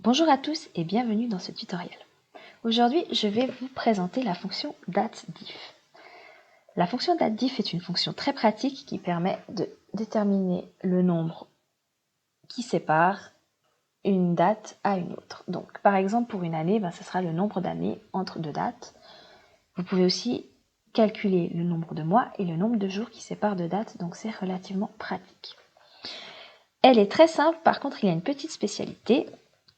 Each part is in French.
Bonjour à tous et bienvenue dans ce tutoriel. Aujourd'hui, je vais vous présenter la fonction datediff. La fonction datediff est une fonction très pratique qui permet de déterminer le nombre qui sépare une date à une autre. Donc, par exemple, pour une année, ce sera le nombre d'années entre deux dates. Vous pouvez aussi calculer le nombre de mois et le nombre de jours qui séparent deux dates, donc c'est relativement pratique. Elle est très simple, par contre, il y a une petite spécialité.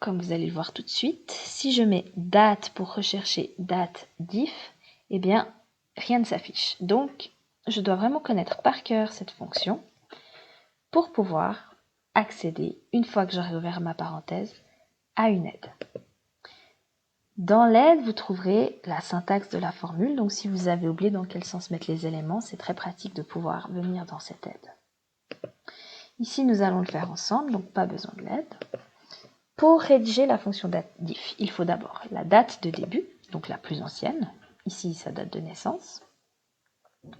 Comme vous allez le voir tout de suite, si je mets date pour rechercher datediff, eh bien, rien ne s'affiche. Donc, je dois vraiment connaître par cœur cette fonction pour pouvoir accéder, une fois que j'aurai ouvert ma parenthèse, à une aide. Dans l'aide, vous trouverez la syntaxe de la formule. Donc, si vous avez oublié dans quel sens mettre les éléments, c'est très pratique de pouvoir venir dans cette aide. Ici, nous allons le faire ensemble, donc pas besoin de l'aide. Pour rédiger la fonction datediff, il faut d'abord la date de début, donc la plus ancienne, ici sa date de naissance.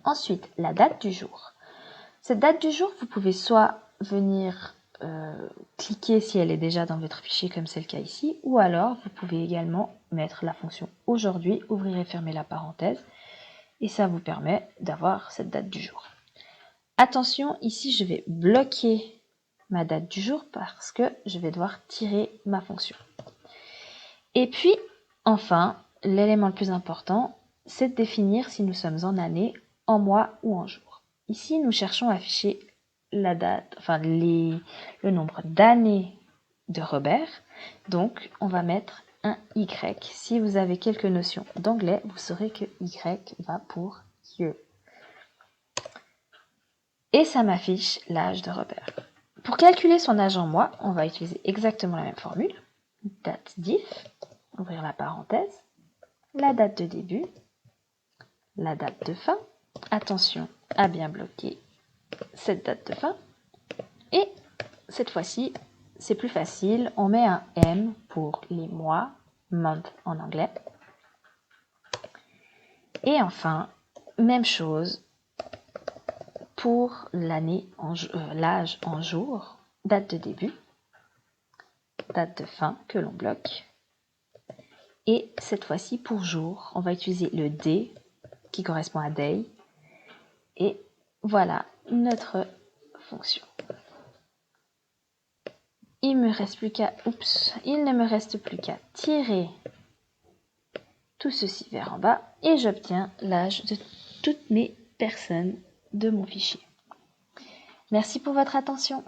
Ensuite, la date du jour. Cette date du jour, vous pouvez soit venir cliquer si elle est déjà dans votre fichier comme c'est le cas ici, ou alors vous pouvez également mettre la fonction aujourd'hui, ouvrir et fermer la parenthèse, et ça vous permet d'avoir cette date du jour. Attention, ici je vais bloquer ma date du jour parce que je vais devoir tirer ma fonction. Et puis, enfin, l'élément le plus important, c'est de définir si nous sommes en année, en mois ou en jours. Ici, nous cherchons à afficher la date, le nombre d'années de Robert. Donc, on va mettre un Y. Si vous avez quelques notions d'anglais, vous saurez que Y va pour year. Et ça m'affiche l'âge de Robert. Pour calculer son âge en mois, on va utiliser exactement la même formule. Datediff, ouvrir la parenthèse, la date de début, la date de fin. Attention à bien bloquer cette date de fin. Et cette fois-ci, c'est plus facile. On met un M pour les mois, month en anglais. Et enfin, même chose pour l'âge en jours, date de début, date de fin que l'on bloque. Et cette fois-ci, pour jour, on va utiliser le D qui correspond à day. Et voilà notre fonction. Il ne me reste plus qu'à tirer tout ceci vers en bas et j'obtiens l'âge de toutes mes personnes de mon fichier. Merci pour votre attention.